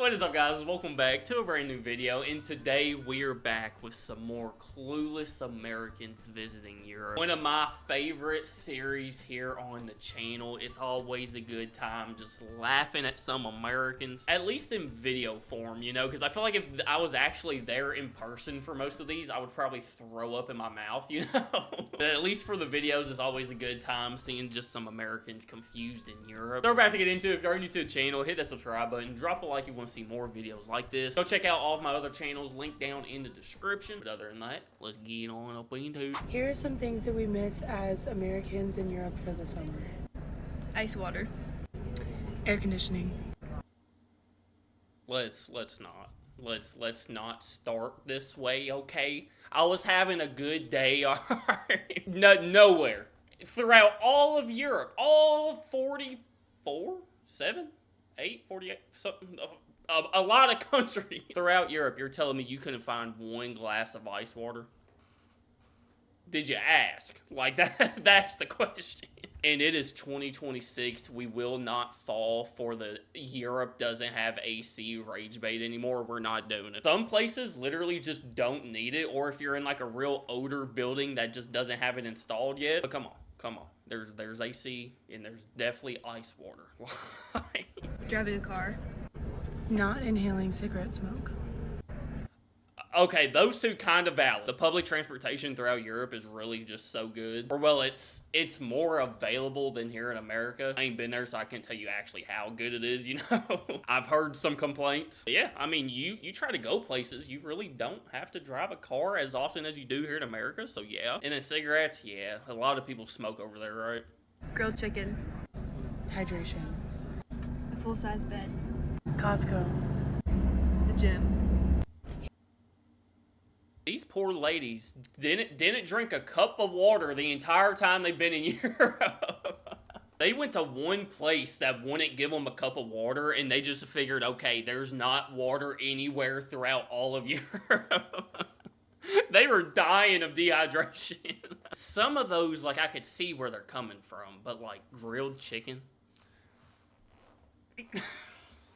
What is up, guys? Welcome back to a brand new video, and today we are back with some more Clueless Americans visiting Europe. One of my favorite series here on the channel. It's always a good time just laughing at some Americans, at least in video form, you know, because I feel like if I was actually there in person for most of these, I would probably throw up in my mouth, you know? But at least for the videos, it's always a good time seeing just some Americans confused in Europe. So we're about to get into it. If you're new to the channel, hit that subscribe button, drop a like if you want to see more videos like this. Go check out all of my other channels, linked down in the description. But other than that, let's get on up into it. Here are some things that we miss as Americans in Europe for the summer. Ice water. Air conditioning. Let's not start this way, okay? I was having a good day, alright? Nowhere. Throughout all of Europe, all 44, 7, 8, 48, something, a lot of countries throughout Europe. You're telling me you couldn't find one glass of ice water? Did you ask? Like, that's the question. And it is 2026. We will not fall for the Europe doesn't have AC rage bait anymore. We're not doing it. Some places literally just don't need it, or if you're in like a real older building that just doesn't have it installed yet. But come on. There's AC and there's definitely ice water. Driving a car. Not inhaling cigarette smoke. Okay, those two kind of valid. The public transportation throughout Europe is really just so good. Or, well, it's more available than here in America. I ain't been there, so I can't tell you actually how good it is, you know? I've heard some complaints. But yeah, I mean, you try to go places, you really don't have to drive a car as often as you do here in America, so yeah. And then cigarettes, yeah. A lot of people smoke over there, right? Grilled chicken. Hydration. A full-size bed. Costco. The gym. These poor ladies didn't drink a cup of water the entire time they've been in Europe. They went to one place that wouldn't give them a cup of water, and they just figured, okay, there's not water anywhere throughout all of Europe. They were dying of dehydration. Some of those, like, I could see where they're coming from, but, like, grilled chicken?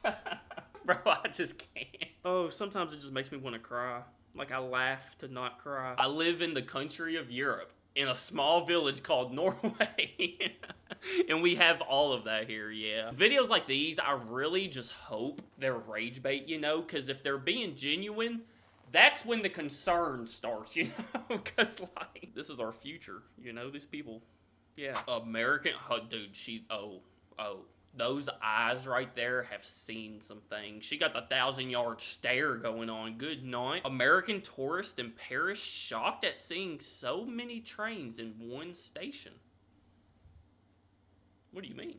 Bro, I just can't. Oh, sometimes it just makes me want to cry. Like, I laugh to not cry. I live in the country of Europe, in a small village called Norway. And we have all of that here, yeah. Videos like these, I really just hope they're rage bait, you know? Because if they're being genuine, that's when the concern starts, you know? Because, like, this is our future, you know? These people, yeah. American, oh, dude, oh. Those eyes right there have seen some things. She got the 1,000-yard stare going on. Good night. American tourist in Paris shocked at seeing so many trains in one station. What do you mean?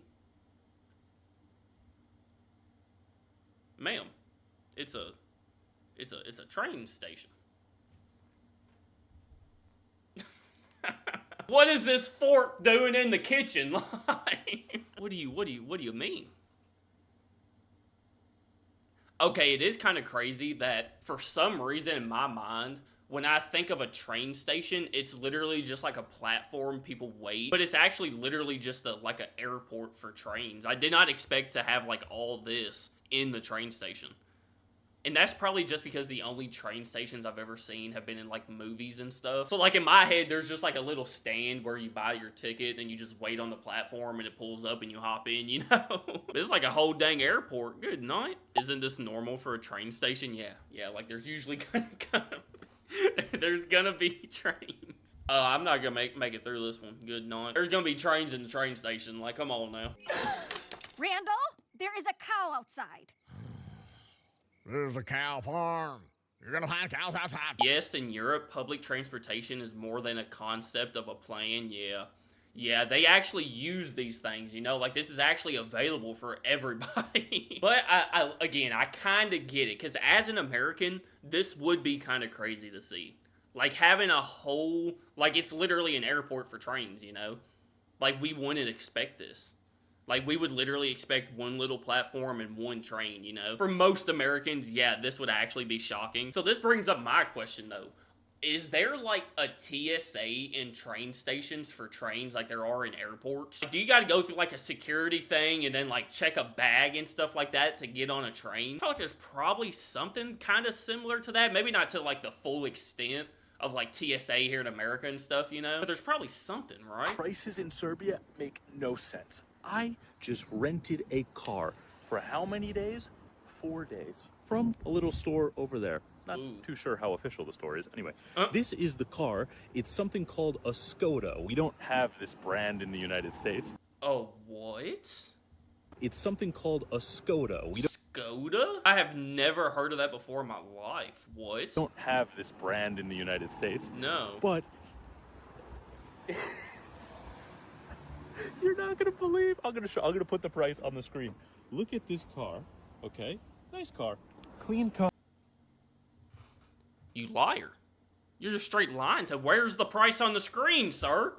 Ma'am, it's a train station. What is this fork doing in the kitchen? Like, what do you mean? Okay, it is kind of crazy that for some reason in my mind, when I think of a train station, it's literally just like a platform people wait, but it's actually literally just like an airport for trains. I did not expect to have like all this in the train station. And that's probably just because the only train stations I've ever seen have been in, like, movies and stuff. So, like, in my head, there's just, like, a little stand where you buy your ticket and you just wait on the platform and it pulls up and you hop in, you know? It's like a whole dang airport. Good night. Isn't this normal for a train station? Yeah, like, there's usually there's gonna be trains. I'm not gonna make it through this one. Good night. There's gonna be trains in the train station. Like, come on now. Randall, there is a cow outside. There's a cow farm. You're gonna find cows outside. Yes, in Europe, public transportation is more than a concept of a plan, yeah. Yeah, they actually use these things, you know? Like, this is actually available for everybody. But, again, I kind of get it. Because as an American, this would be kind of crazy to see. Like, having a whole... Like, it's literally an airport for trains, you know? Like, we wouldn't expect this. Like, we would literally expect one little platform and one train, you know? For most Americans, yeah, this would actually be shocking. So this brings up my question, though. Is there like a TSA in train stations for trains like there are in airports? Like, do you gotta go through like a security thing and then like check a bag and stuff like that to get on a train? I feel like there's probably something kind of similar to that. Maybe not to like the full extent of like TSA here in America and stuff, you know? But there's probably something, right? Prices in Serbia make no sense. I just rented a car for how many days? 4 days. From a little store over there. Not too sure how official the store is. Anyway, this is the car. It's something called a Skoda. We don't have this brand in the United States. Oh, what? It's something called a Skoda. We Skoda? I have never heard of that before in my life. What? don't have this brand in the United States. No. But you're not gonna believe. I'm gonna put the price on the screen. Look at this car. Okay, nice car, clean car. You liar. You're just straight lying to where's the price on the screen, sir?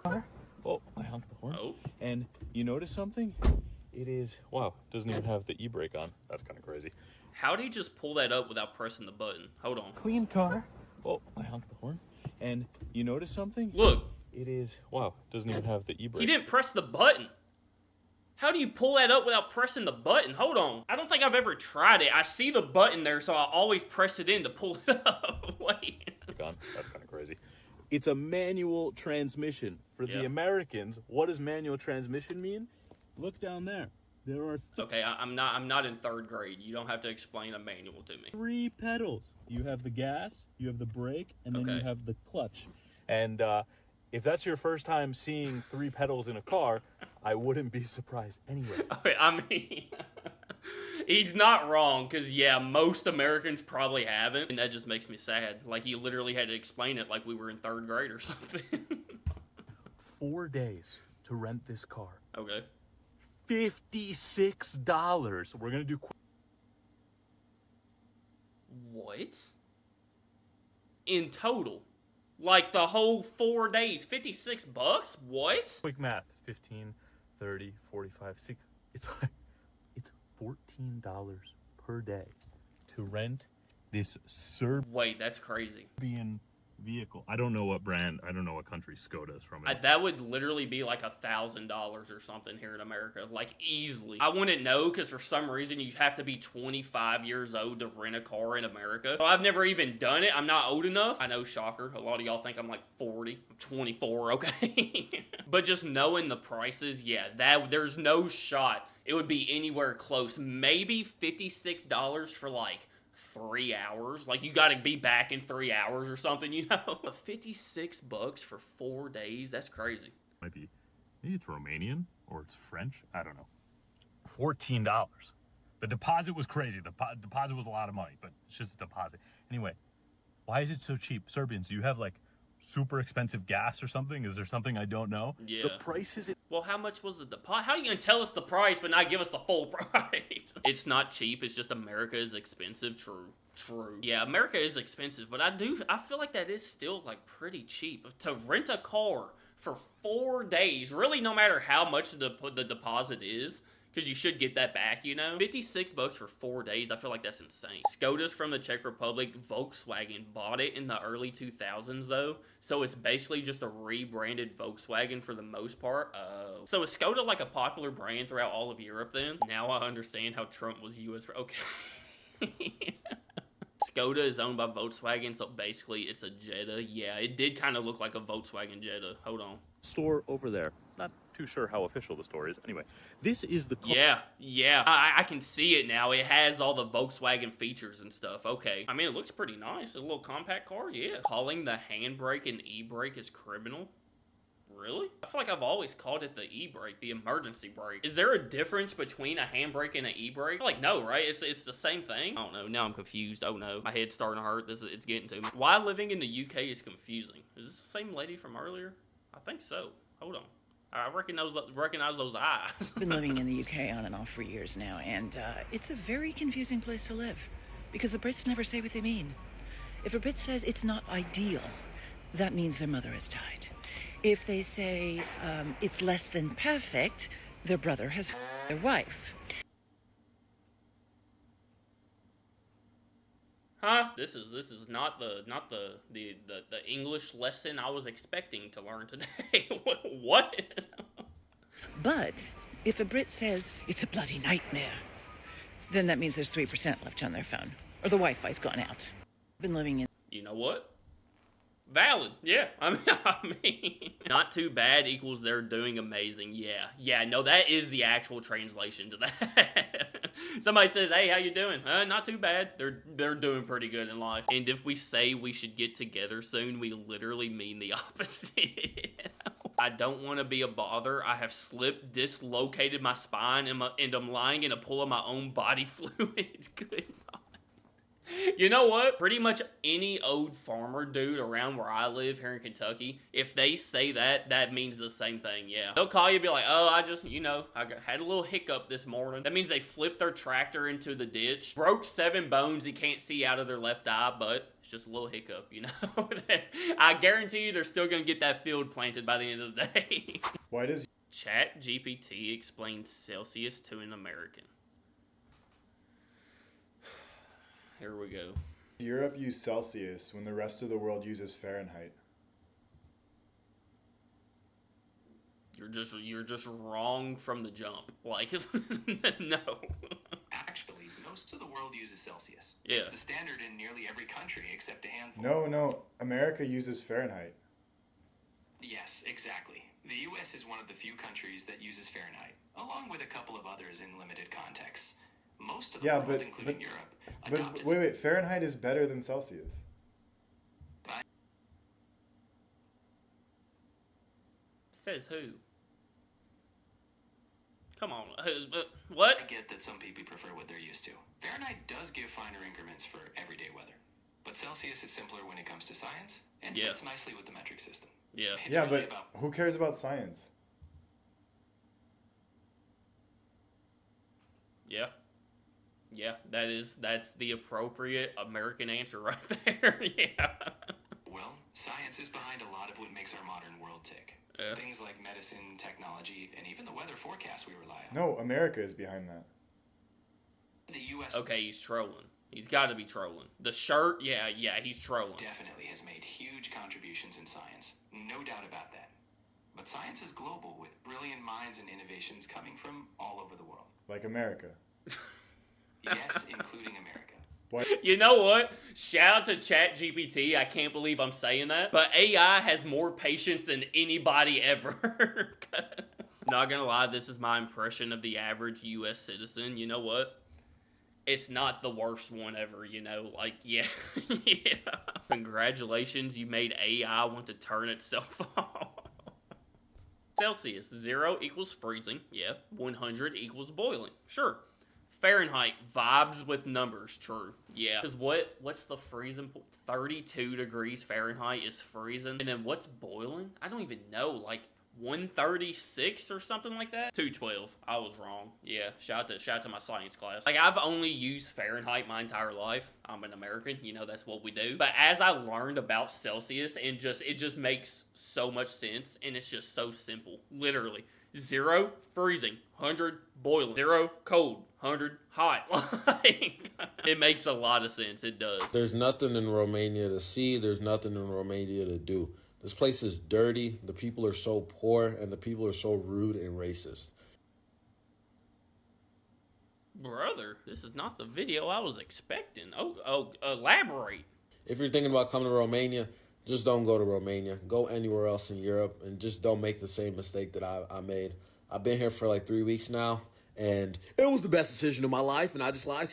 Oh, I honked the horn. Oh. And you notice something? It is, wow, doesn't even have the e-brake on. That's kind of crazy. How'd he just pull that up without pressing the button? Hold on. Clean car. Oh, I honked the horn. And you notice something? Look. It is, wow, doesn't even have the e-brake. He didn't press the button. How do you pull that up without pressing the button? Hold on. I don't think I've ever tried it. I see the button there, so I always press it in to pull it up. Wait. That's kind of crazy. It's a manual transmission. For the Americans, what does manual transmission mean? Look down there. There are Okay, I'm not in 3rd grade. You don't have to explain a manual to me. 3 pedals. You have the gas, you have the brake, and then Okay. you have the clutch. And if that's your first time seeing 3 pedals in a car, I wouldn't be surprised anyway. Okay, I mean, he's not wrong, because, yeah, most Americans probably haven't, and that just makes me sad. Like, he literally had to explain it like we were in 3rd grade or something. 4 days to rent this car. Okay. $56. We're going to do What? In total? Like, the whole 4 days, 56 bucks? What? quick math. 15, 30, 45, 60. It's $14 per day to rent this Serbian Wait, that's crazy. vehicle. I don't know what brand, I don't know what country Skoda is from. That would literally be like $1,000 or something here in America, like easily. I wouldn't know because for some reason you have to be 25 years old to rent a car in America. So I've never even done it. I'm not old enough. I know, shocker. A lot of y'all think I'm like 40. I'm 24, okay? But just knowing the prices, yeah, there's no shot it would be anywhere close. Maybe $56 for like 3 hours. Like, you gotta be back in 3 hours or something, you know? 56 bucks for 4 days? That's crazy. Maybe it's Romanian or it's French. I don't know. $14. The deposit was crazy. The deposit was a lot of money, but it's just a deposit. Anyway, why is it so cheap? Serbians, do you have like super expensive gas or something? Is there something I don't know? Yeah. The price is... Well, how much was the deposit? How are you gonna tell us the price but not give us the full price? It's not cheap. It's just America is expensive. True. Yeah, America is expensive, but I feel like that is still like pretty cheap to rent a car for 4 days. Really, no matter how much the deposit is, because you should get that back, you know? 56 bucks for 4 days, I feel like that's insane. Skoda's from the Czech Republic. Volkswagen bought it in the early 2000s, though. So it's basically just a rebranded Volkswagen for the most part. So is Skoda like a popular brand throughout all of Europe, then? Now I understand how Trump was US... Okay. Skoda is owned by Volkswagen, so basically it's a Jetta. Yeah, it did kind of look like a Volkswagen Jetta. Hold on. Store over there. Not too sure how official the store is. Anyway, this is the car. Yeah. I can see it now. It has all the Volkswagen features and stuff. Okay. I mean, it looks pretty nice. A little compact car, yeah. Calling the handbrake and e-brake is criminal? Really? I feel like I've always called it the e-brake, the emergency brake. Is there a difference between a handbrake and an e-brake? I feel like no, right? It's the same thing. I don't know. Now I'm confused. Oh no, my head's starting to hurt. It's getting to me. Why living in the UK is confusing. Is this the same lady from earlier? I think so. Hold on. I recognize those eyes. I've been living in the UK on and off for years now, and it's a very confusing place to live because the Brits never say what they mean. If a Brit says it's not ideal, that means their mother has died. If they say it's less than perfect, their brother has their wife. Huh? This is not the English lesson I was expecting to learn today. What? But if a Brit says it's a bloody nightmare, then that means there's 3% left on their phone. Or the Wi-Fi's gone out. I've been living in... You know what? Valid. Yeah. I mean, not too bad equals they're doing amazing. Yeah. Yeah, no, that is the actual translation to that. Somebody says, hey, how you doing? Not too bad. They're doing pretty good in life. And if we say we should get together soon, we literally mean the opposite. I don't want to be a bother. I have slipped, dislocated my spine, and I'm lying in a pool of my own body fluids. Good. You know what? Pretty much any old farmer dude around where I live here in Kentucky, if they say that, that means the same thing, yeah. They'll call you and be like, oh, I just, I had a little hiccup this morning. That means they flipped their tractor into the ditch, broke 7 bones he can't see out of their left eye, but it's just a little hiccup, I guarantee you they're still going to get that field planted by the end of the day. Why does Chat GPT explain Celsius to an American? Here we go. Europe use Celsius when the rest of the world uses Fahrenheit? You're just wrong from the jump. Like, no. Actually, most of the world uses Celsius. Yeah. It's the standard in nearly every country except a handful. No. America uses Fahrenheit. Yes, exactly. The US is one of the few countries that uses Fahrenheit, along with a couple of others in limited contexts. Most of the world, including Europe, adopted... But wait, Fahrenheit is better than Celsius. Says who? Come on, what? I get that some people prefer what they're used to. Fahrenheit does give finer increments for everyday weather. But Celsius is simpler when it comes to science, and fits nicely with the metric system. Yeah. It's really but who cares about science? Yeah. Yeah, that's the appropriate American answer right there. Yeah. Well, science is behind a lot of what makes our modern world tick. Yeah. Things like medicine, technology, and even the weather forecast we rely on. No, America is behind that. The U.S. Okay, he's trolling. He's got to be trolling. The shirt, yeah, he's trolling. Definitely has made huge contributions in science. No doubt about that. But science is global, with brilliant minds and innovations coming from all over the world. Like America. Yes, including America. What? You know what? Shout out to ChatGPT. I can't believe I'm saying that. But AI has more patience than anybody ever. Not gonna lie, this is my impression of the average U.S. citizen. You know what? It's not the worst one ever, Like, yeah. Yeah. Congratulations, you made AI want to turn itself off. Celsius, 0 equals freezing. Yeah. 100 equals boiling. Sure. Fahrenheit, vibes with numbers, true. Yeah. Because what's the freezing point? 32 degrees Fahrenheit is freezing. And then what's boiling? I don't even know. Like 136 or something like that? 212. I was wrong. Yeah. Shout out to my science class. Like, I've only used Fahrenheit my entire life. I'm an American. That's what we do. But as I learned about Celsius, and it just makes so much sense. And it's just so simple. Literally. 0, freezing. 100, boiling. 0, cold. 100, hot. Like, it makes a lot of sense. It does. There's nothing in Romania to see. There's nothing in Romania to do. This place is dirty. The people are so poor, and the people are so rude and racist. Brother, this is not the video I was expecting. Oh, elaborate. If you're thinking about coming to Romania, just don't go to Romania. Go anywhere else in Europe, and just don't make the same mistake that I made. I've been here for like 3 weeks now, and it was the best decision of my life, and I just lied.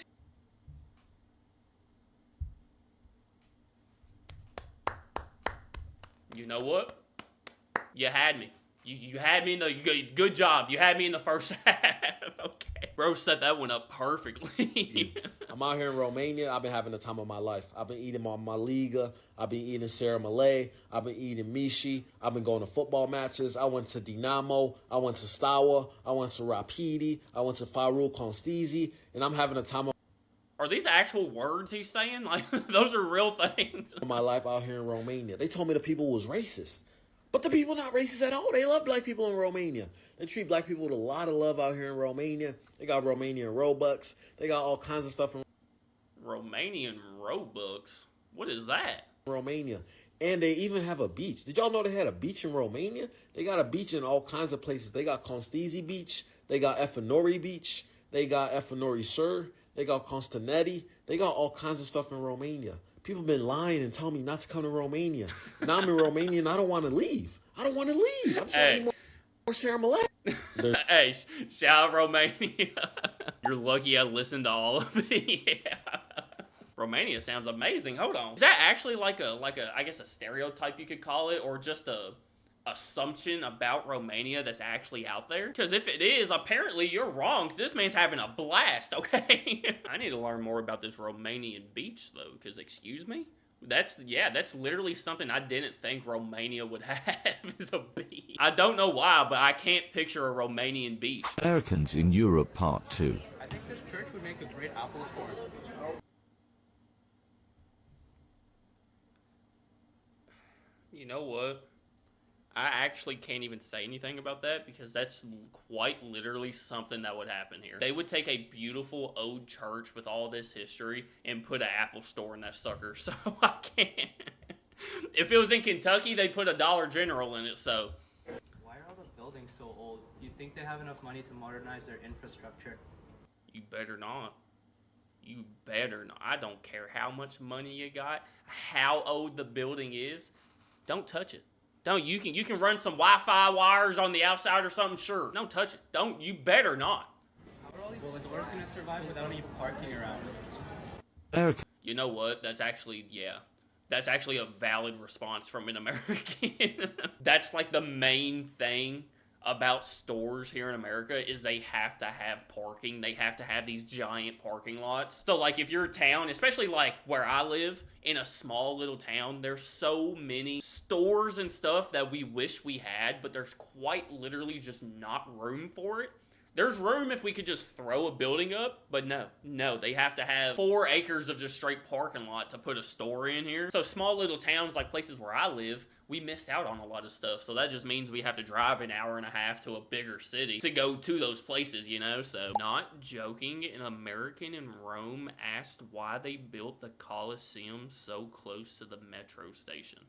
You know what? You had me. You had me in the... Good job. You had me in the first half. Okay. Bro set that one up perfectly. I'm out here in Romania. I've been having the time of my life. I've been eating my Liga. I've been eating Sarah Malay. I've been eating Mishi. I've been going to football matches. I went to Dinamo. I went to Stawa. I went to Rapidi. I went to Farul Constizi. And I'm having a time of... Are these actual words he's saying? Like, those are real things. My life out here in Romania. They told me the people was racist. But the people not racist at all. They love black people in Romania. They treat black people with a lot of love out here in Romania. They got Romanian Robux. They got all kinds of stuff from Romanian Robux. What is that? Romania. And they even have a beach. Did y'all know they had a beach in Romania? They got a beach in all kinds of places. They got Constisi Beach. They got Efenori Beach. They got Efenori Sur. They got Constanetti. They got all kinds of stuff in Romania. People been lying and telling me not to come to Romania. Now I'm in Romania and I don't want to leave. I don't want to leave. I'm just going to eat more Sarah Malay. Hey, shout out Romania. You're lucky I listened to all of it. Yeah. Romania sounds amazing. Hold on. Is that actually like a I guess a stereotype you could call it, or just a assumption about Romania that's actually out there? Because if it is, apparently you're wrong. This man's having a blast, okay? I need to learn more about this Romanian beach though, because excuse me? That's literally something I didn't think Romania would have is a beach. I don't know why, but I can't picture a Romanian beach. Americans in Europe Part 2. I think this church would make a great Apple store. You know what? I actually can't even say anything about that because that's quite literally something that would happen here. They would take a beautiful old church with all this history and put an Apple store in that sucker, so I can't. If it was in Kentucky, they'd put a Dollar General in it, so. Why are all the buildings so old? You'd think they have enough money to modernize their infrastructure. You better not. You better not. I don't care how much money you got, how old the building is. Don't touch it. Don't. You can run some Wi-Fi wires on the outside or something, sure. Don't touch it. Don't. You better not. How are all these stores going to survive without any parking around? America. You know what? That's actually, yeah. That's actually a valid response from an American. That's like the main thing about stores here in America is they have to have parking. They have to have these giant parking lots. So like if you're a town, especially like where I live in a small little town, there's so many stores and stuff that we wish we had, but there's quite literally just not room for it. There's room if we could just throw a building up, but no, they have to have 4 acres of just straight parking lot to put a store in here. So small little towns like places where I live, we miss out on a lot of stuff. So that just means we have to drive an hour and a half to a bigger city to go to those places, you know? So not joking, an American in Rome asked why they built the Colosseum so close to the metro station.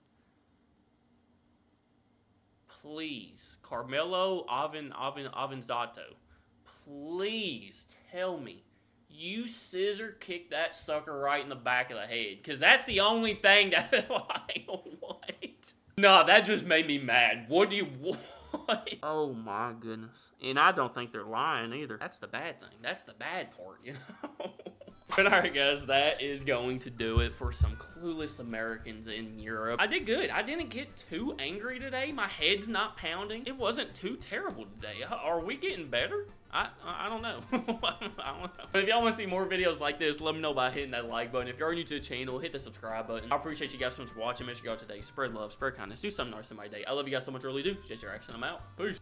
Please, Carmelo Avanzato, please tell me you scissor kick that sucker right in the back of the head, because that's the only thing that, like, what? No, that just made me mad. What do you want? Oh my goodness. And I don't think they're lying either. That's the bad thing. That's the bad part, you know? But alright guys, that is going to do it for some clueless Americans in Europe. I did good. I didn't get too angry today. My head's not pounding. It wasn't too terrible today. Are we getting better? I don't know. I don't know. But if y'all want to see more videos like this, let me know by hitting that like button. If you're new to the channel, hit the subscribe button. I appreciate you guys so much for watching. Make sure you go today. Spread love, spread kindness, do something nice in my day. I love you guys so much, I really do. JTReacts, and I'm out. Peace.